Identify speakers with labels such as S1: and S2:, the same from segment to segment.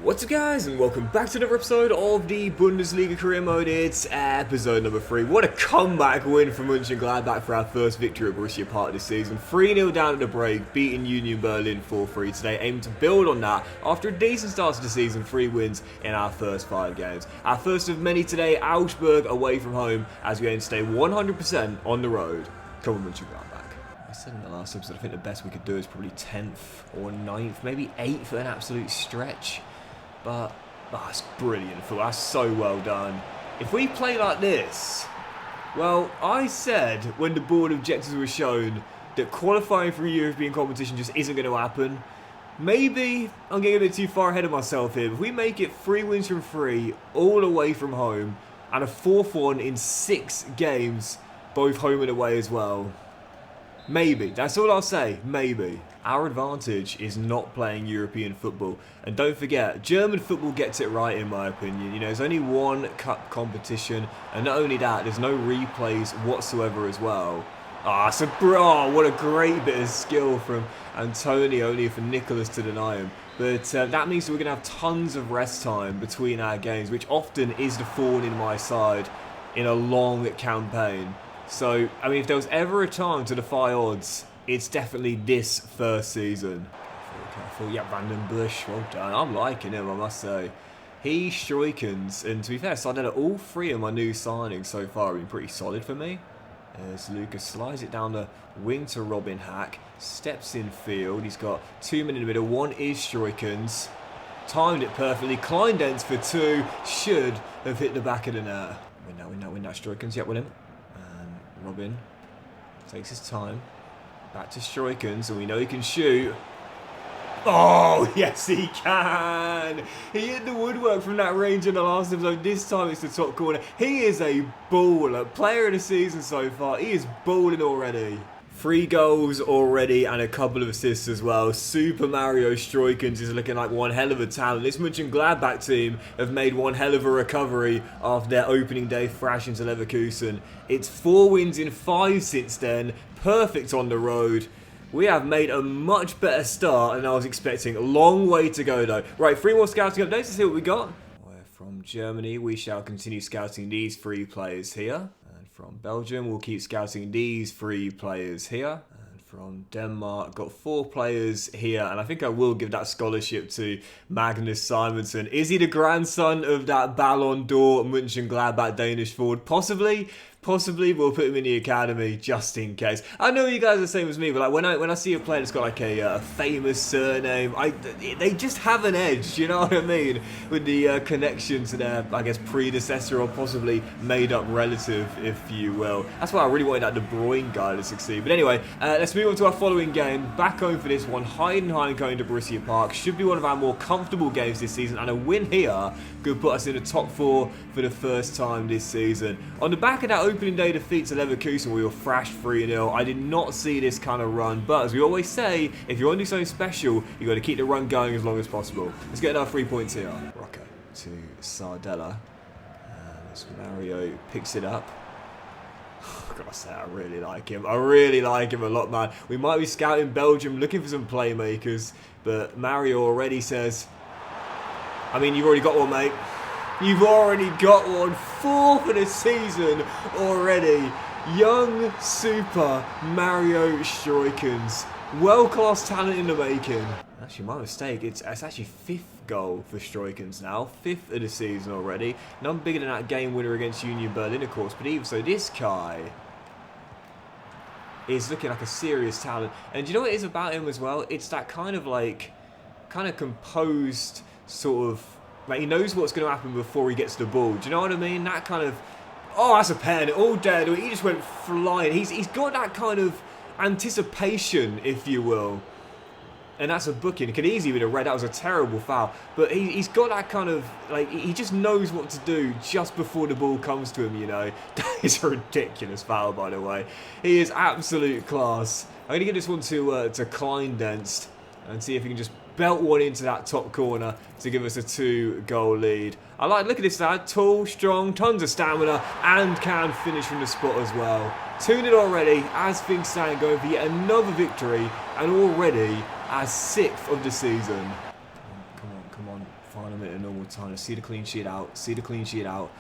S1: What's up guys, and welcome back to another episode of the Bundesliga career mode. It's episode number 3. What a comeback win for Mönchengladbach for our first victory at Borussia Park this season. 3-0 down at the break, beating Union Berlin 4-3 today, aiming to build on that after a decent start to the season. 3 wins in our first 5 games. Our first of many today, Augsburg away from home, as we aim to stay 100% on the road. Come on Mönchengladbach. I said in the last episode, I think the best we could do is probably 10th or 9th, maybe 8th for an absolute stretch. But, it's brilliant, Phil. That's so well done. If we play like this, well, I said when the board objectives were shown that qualifying for a European competition just isn't going to happen. Maybe I'm getting a bit too far ahead of myself here. If we make it 3 wins from 3, all away from home, and a 4th one in 6 games, both home and away as well. Maybe. That's all I'll say. Maybe. Our advantage is not playing European football. And don't forget, German football gets it right in my opinion. You know, there's only one cup competition. And not only that, there's no replays whatsoever as well. What a great bit of skill from Antonio, only for Nicholas to deny him. But that means we're going to have tons of rest time between our games, which often is the thorn in my side in a long campaign. So, I mean, if there was ever a time to defy odds, it's definitely this first season. Careful. Yeah, Van Bush, well done. I'm liking him, I must say. He Stroikens, and to be fair, so I know that all 3 of my new signings so far have been pretty solid for me. As Lucas slides it down the wing to Robin Hack, steps in field. He's got 2 men in the middle. One is Stroikens. Timed it perfectly. Kleindens for 2. Should have hit the back of the net. Win that Stroikens. Yep, with him. Robin takes his time. Back to Stroikens, and we know he can shoot. Oh, yes he can! He hit the woodwork from that range in the last episode. This time it's the top corner. He is a baller. Player of the season so far. He is balling already. 3 goals already and a couple of assists as well. Super Mario Stroikens is looking like one hell of a talent. This Mönchengladbach team have made one hell of a recovery after their opening day thrash into Leverkusen. It's 4 wins in 5 since then. Perfect on the road. We have made a much better start than I was expecting. A long way to go though. Right, 3 more scouting updates to see what we got. From Germany, we shall continue scouting these 3 players here. From Belgium, we'll keep scouting these 3 players here. And from Denmark, got 4 players here. And I think I will give that scholarship to Magnus Simonsen. Is he the grandson of that Ballon d'Or Mönchengladbach Danish forward? Possibly. Possibly we'll put him in the academy just in case. I know you guys are the same as me, but like when I see a player that's got like a famous surname, they just have an edge. You know what I mean? With the connection to their, I guess, predecessor or possibly made-up relative, if you will. That's why I really wanted that De Bruyne guy to succeed. But anyway, let's move on to our following game. Back home for this one. Heidenheim going to Borussia Park. Should be one of our more comfortable games this season, and a win here could put us in the top 4 for the first time this season. On the back of that opening day defeat to Leverkusen, we were thrashed 3-0. I did not see this kind of run, but as we always say, if you want to do something special, you've got to keep the run going as long as possible. Let's get another 3 points here. Rocco to Sardella. As Mario picks it up. I've got to say, I really like him. I really like him a lot, man. We might be scouting Belgium, looking for some playmakers, but Mario already says, I mean, you've already got one, mate. You've already got one. 4 for the season already. Young super Mario Stroikens. World-class talent in the making. Actually, my mistake. It's actually 5th goal for Stroikens now. 5th of the season already. None bigger than that game winner against Union Berlin, of course. But even so, this guy is looking like a serious talent. And do you know what it is about him as well? It's that kind of composed sort of, like, he knows what's going to happen before he gets the ball. Do you know what I mean? That kind of, oh, that's a pen, all dead. He just went flying. He's got that kind of anticipation, if you will. And that's a booking. It could easily be a red. That was a terrible foul. But he's got that kind of, like, he just knows what to do just before the ball comes to him, you know. That is a ridiculous foul, by the way. He is absolute class. I'm going to give this one to Kleindens and see if he can just belt one into that top corner to give us a 2-goal lead. Look at this lad, tall, strong, tons of stamina, and can finish from the spot as well. 2-0 already, as things stand, going for yet another victory, and already our 6th of the season. Come on, Final minute of normal time. Let's see the clean sheet out. See the clean sheet out.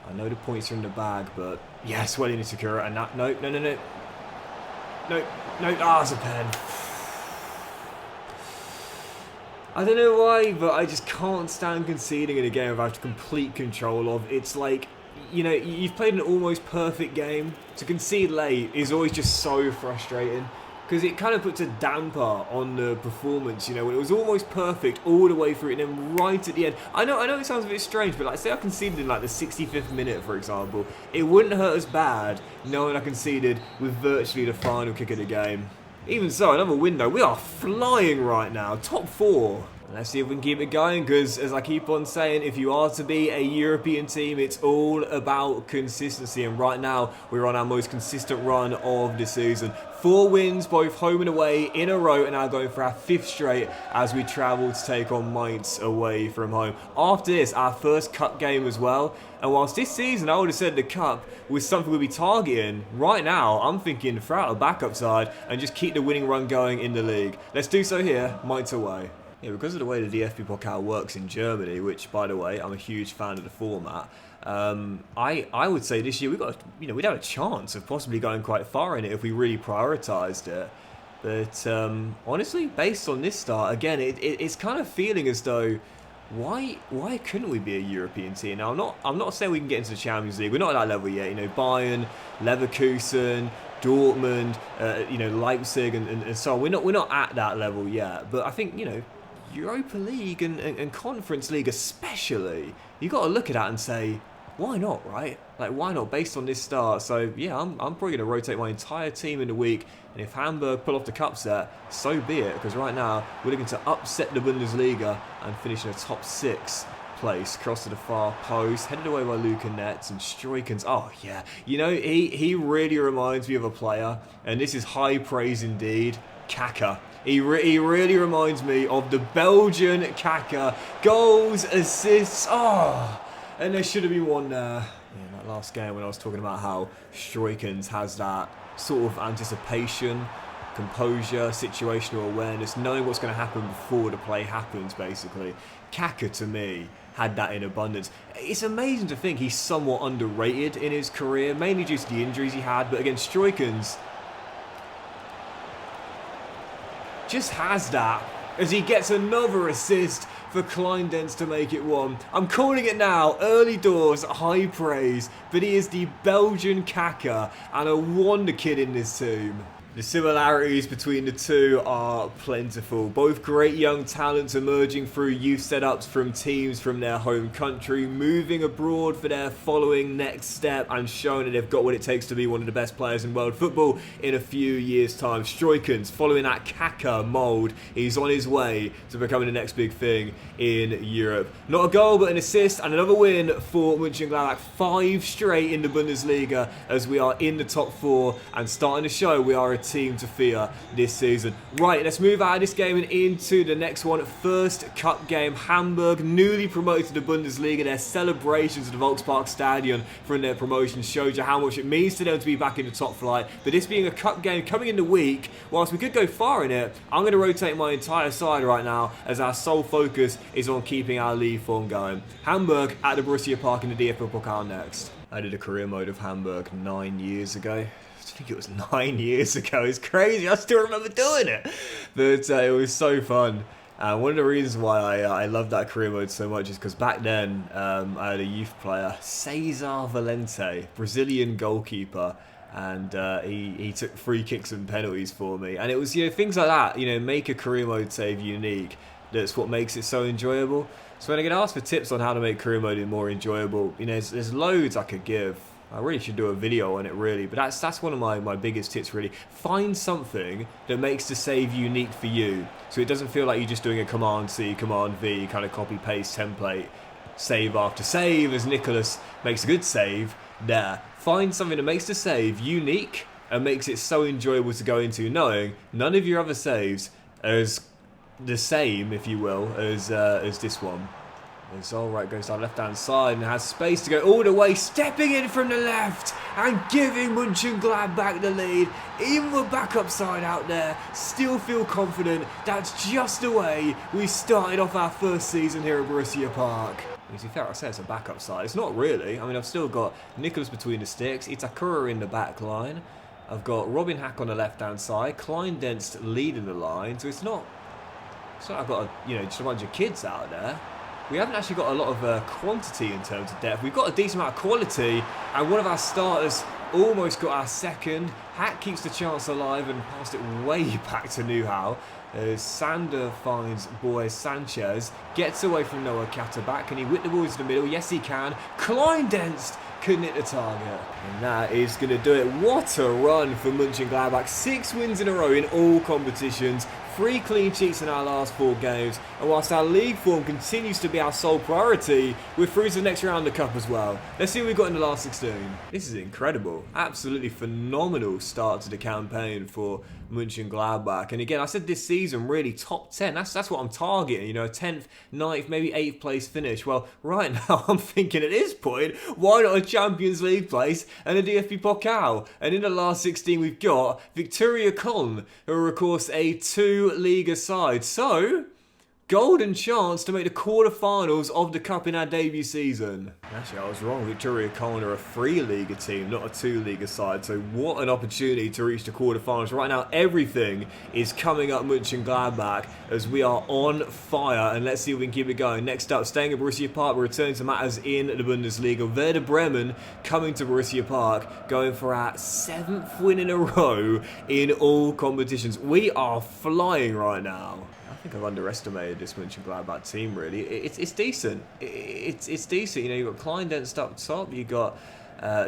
S1: I know the points are in the bag, but yes, well in secure. And that, no. Ah, it's a pen. I don't know why, but I just can't stand conceding in a game I've had complete control of. It's like, you know, you've played an almost perfect game. To concede late is always just so frustrating, because it kind of puts a damper on the performance, you know, when it was almost perfect all the way through, and then right at the end. I know it sounds a bit strange, but like, say I conceded in like the 65th minute, for example, it wouldn't hurt as bad knowing I conceded with virtually the final kick of the game. Even so, another window. We are flying right now. Top 4. Let's see if we can keep it going, because as I keep on saying, if you are to be a European team, it's all about consistency. And right now, we're on our most consistent run of the season. 4 wins, both home and away, in a row, and now going for our 5th straight as we travel to take on Mainz away from home. After this, our first cup game as well. And whilst this season, I would have said the cup was something we'll be targeting, right now, I'm thinking throughout a backup side and just keep the winning run going in the league. Let's do so here, Mainz away. Yeah, because of the way the DFB-Pokal works in Germany, which, by the way, I'm a huge fan of the format, I would say this year we'd have a chance of possibly going quite far in it if we really prioritised it. But honestly, based on this start, again, it's kind of feeling as though why couldn't we be a European team? Now, I'm not saying we can get into the Champions League. We're not at that level yet. You know, Bayern, Leverkusen, Dortmund, you know, Leipzig, and so on. We're not at that level yet. But I think, you know, Europa League and Conference League especially, you got to look at that and say, why not, right? Like, why not, based on this start? So, yeah, I'm probably going to rotate my entire team in the week, and if Hamburg pull off the cup set, so be it, because right now, we're looking to upset the Bundesliga and finish in a top 6 place. Cross to the far post, headed away by Luca Netz and Struikens. Oh, yeah, you know, he really reminds me of a player, and this is high praise indeed, Kaka. He really reminds me of the Belgian Kaka. Goals, assists, and there should have been one there. Yeah, that last game when I was talking about how Struikens has that sort of anticipation, composure, situational awareness, knowing what's going to happen before the play happens, basically. Kaka, to me, had that in abundance. It's amazing to think he's somewhat underrated in his career, mainly due to the injuries he had, but against Struikens, just has that as he gets another assist for Kleindens to make it 1. I'm calling it now, early doors, high praise, but he is the Belgian Kaka and a wonder kid in this team. The similarities between the two are plentiful. Both great young talents emerging through youth setups from teams from their home country, moving abroad for their following next step and showing that they've got what it takes to be one of the best players in world football in a few years' time. Struikens, following that Kaka mould, he's on his way to becoming the next big thing in Europe. Not a goal, but an assist and another win for Mönchengladbach. 5 straight in the Bundesliga as we are in the top 4 and starting to show we are a team to fear this season. Right, let's move out of this game and into the next one. First cup game, Hamburg, newly promoted to the Bundesliga. Their celebrations at the Volkspark Stadion from their promotion showed you how much it means to them to be back in the top flight. But this being a cup game coming in the week, whilst we could go far in it, I'm going to rotate my entire side right now as our sole focus is on keeping our lead form going. Hamburg at the Borussia Park in the DFB-Pokal next. I did a career mode of Hamburg 9 years ago. I think it was 9 years ago. It's crazy. I still remember doing it. But it was so fun. One of the reasons why I love that career mode so much is because back then I had a youth player, Cesar Valente, Brazilian goalkeeper, and he took free kicks and penalties for me. And it was, you know, things like that, you know, make a career mode save unique. That's what makes it so enjoyable. So when I get asked for tips on how to make career mode more enjoyable, you know, there's loads I could give. I really should do a video on it, really, but that's one of my biggest tips, really. Find something that makes the save unique for you, so it doesn't feel like you're just doing a Command-C, Command-V kind of copy-paste template, save after save, as Nicholas makes a good save there. Find something that makes the save unique and makes it so enjoyable to go into, knowing none of your other saves are as the same, if you will, as this one. And Zolrite goes down left-hand side and has space to go all the way, stepping in from the left and giving Mönchengladbach the lead. Even with backup side out there, still feel confident. That's just the way we started off our first season here at Borussia Park. To be fair, I say it's a backup side. It's not really. I mean, I've still got Nicholas between the sticks, Itakura in the back line. I've got Robin Hack on the left-hand side, Kleindenst leading the line. So it's not like I've got just a bunch of kids out there. We haven't actually got a lot of quantity in terms of depth. We've got a decent amount of quality, and one of our starters almost got our second. Hack keeps the chance alive and passed it way back to Neuhaus. Sander finds Boy Sanchez, gets away from Noah Katterbach. Can he whip the ball into the middle? Yes, he can. Kleindenst couldn't hit the target. And that is going to do it. What a run for Mönchengladbach. 6 wins in a row in all competitions. 3 clean sheets in our last 4 games, and whilst our league form continues to be our sole priority, we're through to the next round of the cup as well. Let's see what we've got in the last 16. This is incredible. Absolutely phenomenal start to the campaign for Mönchengladbach. And again, I said this season really top 10. That's what I'm targeting, 10th, 9th, maybe 8th place finish. Well, right now I'm thinking at this point, why not a Champions League place and a DFB-Pokal? And in the last 16 we've got Victoria Köln, who are of course a 2-Liga side. So, golden chance to make the quarterfinals of the cup in our debut season. Actually, I was wrong. Victoria Köln are a 3-Liga team, not a 2-Liga side. So what an opportunity to reach the quarterfinals. Right now, everything is coming up Mönchengladbach as we are on fire. And let's see if we can keep it going. Next up, staying at Borussia Park, we're returning to matters in the Bundesliga. Werder Bremen coming to Borussia Park, going for our 7th win in a row in all competitions. We are flying right now. I think I've underestimated this Mönchengladbach team, really. It's decent. It's decent. You've got Kleindenst up top. You've got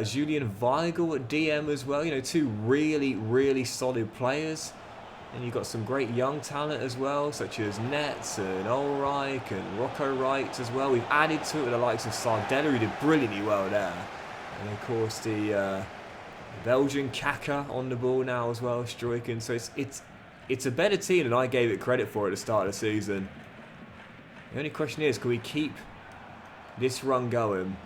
S1: Julian Weigl at DM as well. 2 really, really solid players. And you've got some great young talent as well, such as Netz and Ulreich and Rocco Wright as well. We've added to it with the likes of Sardella, who did brilliantly well there. And of course, the Belgian Kaka on the ball now as well, striking. So it's a better team than I gave it credit for at the start of the season. The only question is, can we keep this run going?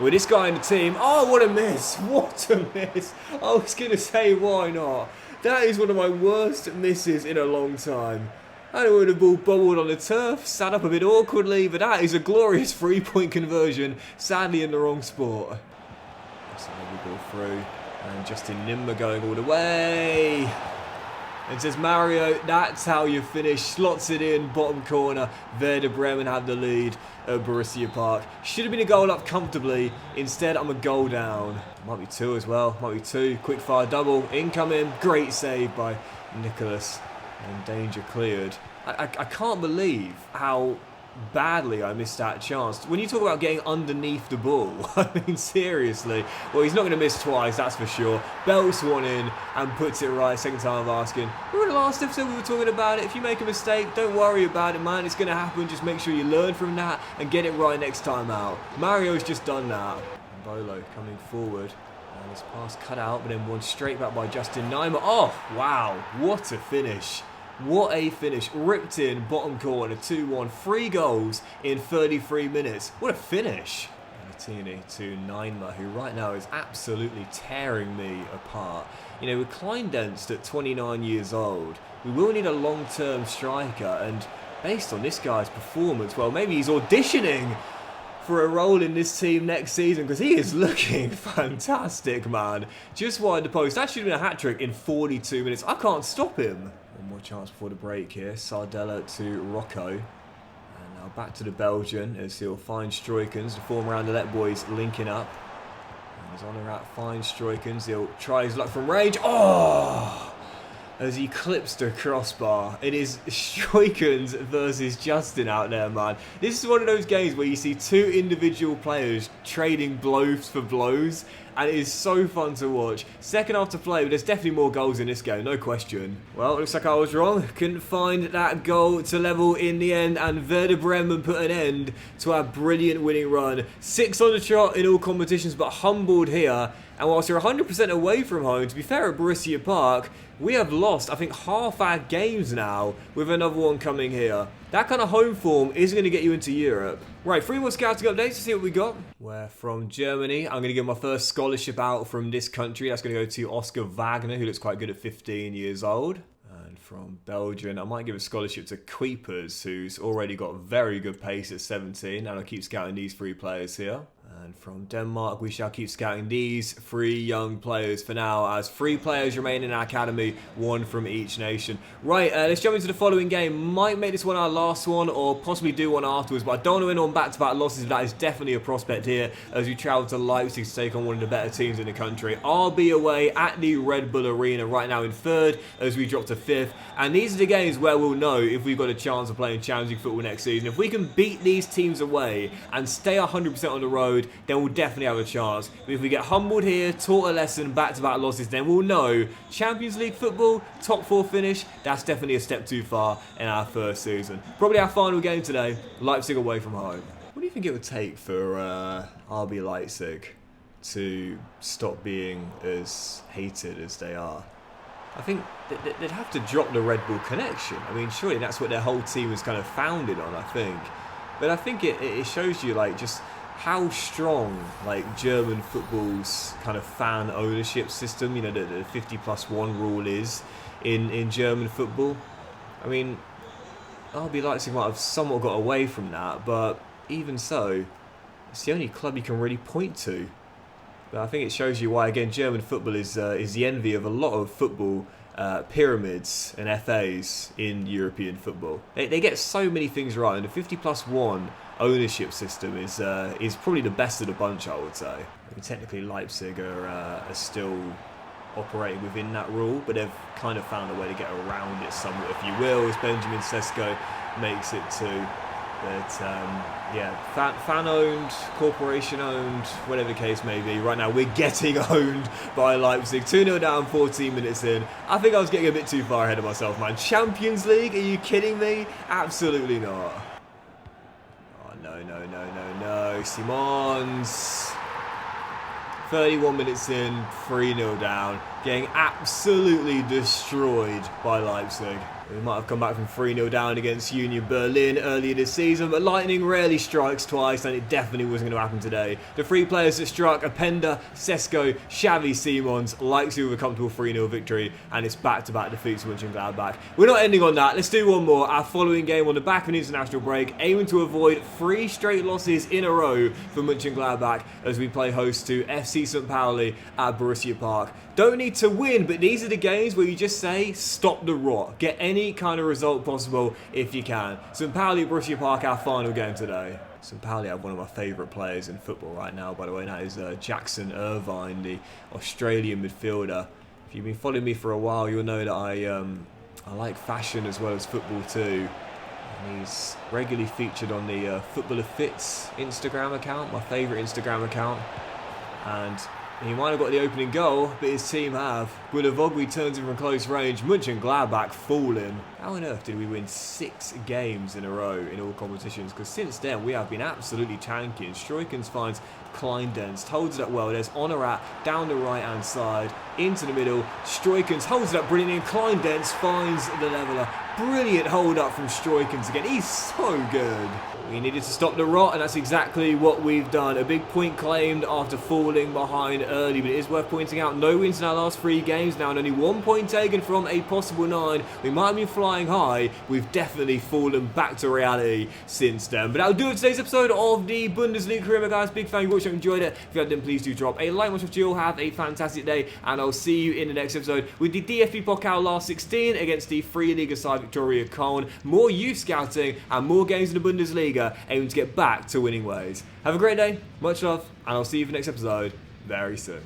S1: With this guy in the team, oh, what a miss! What a miss! I was going to say, why not? That is one of my worst misses in a long time. I don't know, the ball bobbled on the turf, sat up a bit awkwardly, but that is a glorious 3-point conversion, sadly in the wrong spot. So we go through, and Justin Nimmer going all the way. And says Mario, that's how you finish. Slots it in, bottom corner. Werder Bremen have the lead at Borussia Park. Should have been a goal up comfortably. Instead, I'm a goal down. Might be 2 as well. Might be 2. Quick fire double. Incoming. Great save by Nicholas. And danger cleared. I can't believe how badly I missed that chance. When you talk about getting underneath the ball, I mean, seriously. Well, he's not going to miss twice, that's for sure. Belts one in and puts it right. Second time I'm asking. Remember the last episode we were talking about it? If you make a mistake, don't worry about it, man. It's going to happen. Just make sure you learn from that and get it right next time out. Mario's just done that. And Bolo coming forward. And his pass cut out, but then one straight back by Justin Nimmer. Oh, wow. What a finish. What a finish. Ripped in, bottom corner, 2-1. 3 goals in 33 minutes. What a finish. Martini to Nimmer, who right now is absolutely tearing me apart. With Kleindenst at 29 years old, we will need a long-term striker. And based on this guy's performance, well, maybe he's auditioning for a role in this team next season, because he is looking fantastic, man. Just wide the post. That should have been a hat-trick in 42 minutes. I can't stop him. One more chance before the break here. Sardella to Rocco. And now back to the Belgian as he'll find Stroikens. The former Anderlecht boys linking up. And he's on the route, finds Stroikens. He'll try his luck from range. Oh! As he clips the crossbar. It is Stroikens versus Justin out there, man. This is one of those games where you see 2 individual players trading blows for blows, and it is so fun to watch. Second half to play, but there's definitely more goals in this game, no question. Well, it looks like I was wrong. Couldn't find that goal to level in the end, and Werder Bremen put an end to our brilliant winning run. 6 on the trot in all competitions, but humbled here. And whilst you're 100% away from home, to be fair at Borussia Park, we have lost, I think, half our games now with another one coming here. that kind of home form is going to get you into Europe. Right, 3 more scouting updates to see what we got. We're from Germany. I'm going to give my first scholarship out from this country. That's going to go to Oscar Wagner, who looks quite good at 15 years old. And from Belgian, I might give a scholarship to Kuipers, who's already got very good pace at 17. And I'll keep scouting these 3 players here. And from Denmark, we shall keep scouting these 3 young players for now, as 3 players remain in our academy, 1 from each nation. Right, let's jump into the following game. Might make this one our last one, or possibly do one afterwards, but I don't want to win on back-to-back losses. That is definitely a prospect here, as we travel to Leipzig to take on one of the better teams in the country. RB away at the Red Bull Arena, right now in 3rd, as we drop to 5th. And these are the games where we'll know if we've got a chance of playing Champions League football next season. If we can beat these teams away and stay 100% on the road, then we'll definitely have a chance. But if we get humbled here, taught a lesson, back-to-back losses, then we'll know Champions League football, top 4 finish, that's definitely a step too far in our first season. Probably our final game today, Leipzig away from home. What do you think it would take for RB Leipzig to stop being as hated as they are? I think they'd have to drop the Red Bull connection. I mean, surely that's what their whole team is kind of founded on, I think. But I think it shows you, like, just how strong, like, German football's kind of fan ownership system, you know, the 50+1 rule is in German football. I mean, RB Leipzig might have somewhat got away from that, but even so, it's the only club you can really point to. But I think it shows you why, again, German football is the envy of a lot of football pyramids and FAs in European football. They get so many things right, and the 50+1 ownership system is probably the best of the bunch, I would say. I mean, technically, Leipzig are still operating within that rule, but they've kind of found a way to get around it somewhat, if you will, as Benjamin Sesko makes it too. But yeah, fan-owned, corporation-owned, whatever the case may be. Right now, we're getting owned by Leipzig. 2-0 down, 14 minutes in. I think I was getting a bit too far ahead of myself, man. Champions League? Are you kidding me? Absolutely not. Oh, no. Simons. 31 minutes in, 3-0 down. Getting absolutely destroyed by Leipzig. We might have come back from 3-0 down against Union Berlin earlier this season, but lightning rarely strikes twice, and it definitely wasn't going to happen today. The 3 players that struck, Openda, Sesko, Xavi, Simons, Leipzig with a comfortable 3-0 victory, and it's back-to-back defeats for Mönchengladbach. We're not ending on that. Let's do one more. Our following game on the back of an international break, aiming to avoid 3 straight losses in a row for Mönchengladbach as we play host to FC St. Pauli at Borussia Park. Don't need to win, but these are the games where you just say, stop the rot. Get any kind of result possible if you can. St. Pauli, Borussia Park, our final game today. St. Pauli have one of my favourite players in football right now, by the way, and that is Jackson Irvine, the Australian midfielder. If you've been following me for a while, you'll know that I like fashion as well as football too. And he's regularly featured on the Footballer Fits Instagram account, my favourite Instagram account. And he might have got the opening goal, but his team have. Gulavogui turns in from close range. Mönchengladbach falling. How on earth did we win 6 games in a row in all competitions? Because since then, we have been absolutely tanking. Struikens finds Kleindenst, holds it up well. There's Honorat down the right-hand side, into the middle. Struikens holds it up brilliantly, and Kleindenst finds the leveller. Brilliant hold up from Struikens again. He's so good. We needed to stop the rot, and that's exactly what we've done. A big point claimed after falling behind early, but it is worth pointing out no wins in our last 3 games now, and only 1 point taken from a possible 9. We might have been flying high. We've definitely fallen back to reality since then. But that'll do it for today's episode of the Bundesliga career, guys. Big fan of you watching. Enjoyed it. If you have, then please do drop a like. Much of you all have a fantastic day, and I'll see you in the next episode with the DFB-Pokal last 16 against the Free Liga side Victoria Köln. More youth scouting and more games in the Bundesliga, aiming to get back to winning ways. Have a great day, much love, and I'll see you for the next episode very soon.